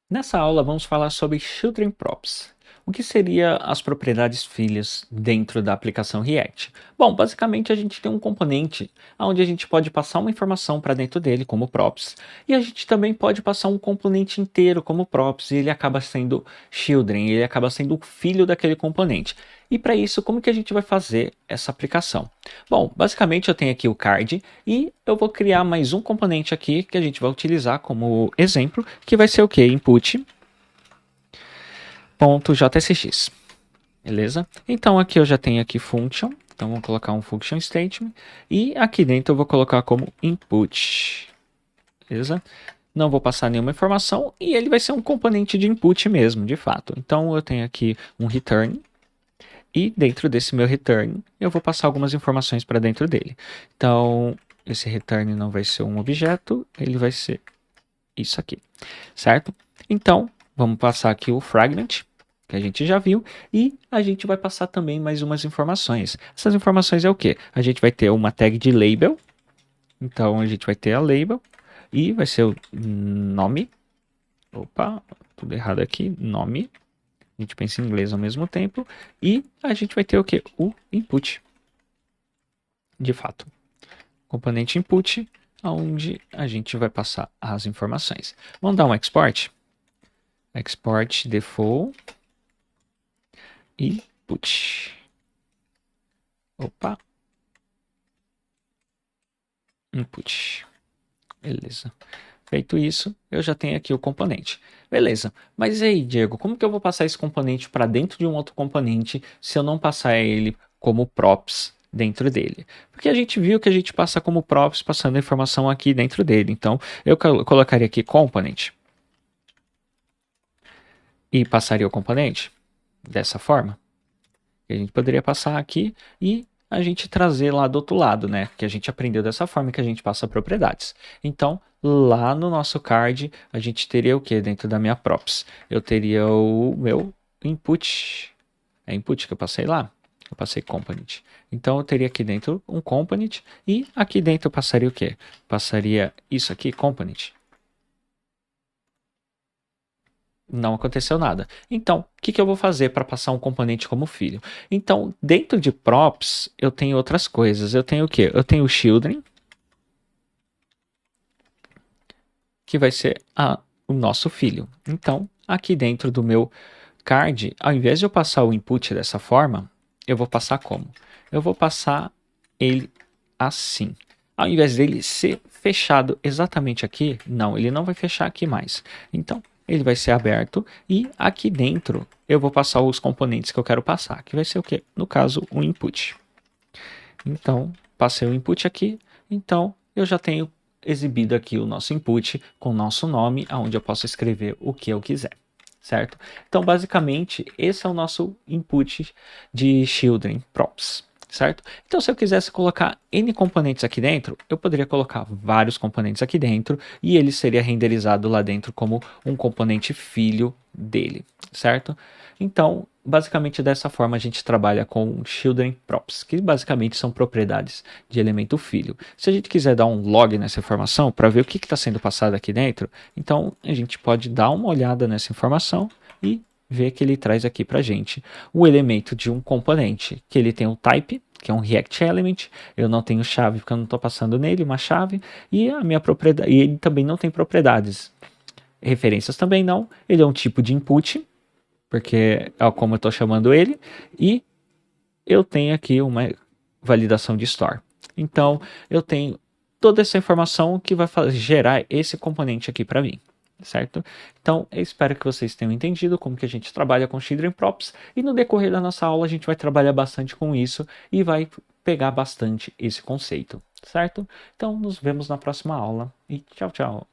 Nessa aula vamos falar sobre Children Props. O que seria as propriedades filhas dentro da aplicação React? Bom, basicamente a gente tem um componente onde a gente pode passar uma informação para dentro dele como props, e a gente também pode passar um componente inteiro como props, e ele acaba sendo children, ele acaba sendo o filho daquele componente. E para isso, como que a gente vai fazer essa aplicação? Bom, basicamente eu tenho aqui o card e eu vou criar mais um componente aqui que a gente vai utilizar como exemplo, que vai ser o que? Input.jsx. Beleza? Então aqui eu já tenho aqui function, então vou colocar um function statement e aqui dentro eu vou colocar como input. Beleza? Não vou passar nenhuma informação e ele vai ser um componente de input mesmo, de fato. Então eu tenho aqui um return e dentro desse meu return, eu vou passar algumas informações para dentro dele. Então, esse return não vai ser um objeto, ele vai ser isso aqui, certo? Então, vamos passar aqui o fragment, que a gente já viu, e a gente vai passar também mais umas informações. Essas informações é o quê? A gente vai ter uma tag de label, então a gente vai ter a label, e vai ser o nome, opa, tudo errado aqui, nome, a gente pensa em inglês ao mesmo tempo, e a gente vai ter o que? O input, de fato. Componente input, onde a gente vai passar as informações. Vamos dar um export. Export default input. Opa. Input. Beleza. Feito isso, eu já tenho aqui o componente. Beleza. Mas e aí, Diego, como que eu vou passar esse componente para dentro de um outro componente se eu não passar ele como props dentro dele? Porque a gente viu que a gente passa como props passando a informação aqui dentro dele. Então, eu colocaria aqui component e passaria o componente dessa forma. A gente poderia passar aqui e a gente trazer lá do outro lado, né? Que a gente aprendeu dessa forma que a gente passa propriedades. Então, lá no nosso card, a gente teria o que dentro da minha props? Eu teria o meu input. É input que eu passei lá? Eu passei component. Então, eu teria aqui dentro um component e aqui dentro eu passaria o quê? Passaria isso aqui, component. Não aconteceu nada. Então, o que eu vou fazer para passar um componente como filho? Então, dentro de props, eu tenho outras coisas. Eu tenho o quê? Eu tenho o children, que vai ser o nosso filho. Então, aqui dentro do meu card, ao invés de eu passar o input dessa forma, eu vou passar como? Eu vou passar ele assim. Ao invés dele ser fechado exatamente aqui, não, ele não vai fechar aqui mais. Então, ele vai ser aberto e aqui dentro eu vou passar os componentes que eu quero passar, que vai ser o que? No caso, o input. Então, passei o input aqui, então eu já tenho exibido aqui o nosso input com o nosso nome, onde eu posso escrever o que eu quiser, certo? Então, basicamente, esse é o nosso input de Children Props, certo? Então, se eu quisesse colocar N componentes aqui dentro, eu poderia colocar vários componentes aqui dentro e ele seria renderizado lá dentro como um componente filho dele, certo? Então, basicamente dessa forma a gente trabalha com children props, que basicamente são propriedades de elemento filho. Se a gente quiser dar um log nessa informação para ver o que está sendo passado aqui dentro, então a gente pode dar uma olhada nessa informação e ver que ele traz aqui para a gente o elemento de um componente, que ele tem um type, que é um React Element, eu não tenho chave porque eu não estou passando nele uma chave, e a minha propriedade, e ele também não tem propriedades. Referências também não, ele é um tipo de input, porque é como eu estou chamando ele, e eu tenho aqui uma validação de store. Então, eu tenho toda essa informação que vai gerar esse componente aqui para mim, certo? Então, eu espero que vocês tenham entendido como que a gente trabalha com Children Props, e no decorrer da nossa aula a gente vai trabalhar bastante com isso e vai pegar bastante esse conceito, certo? Então, nos vemos na próxima aula e tchau, tchau!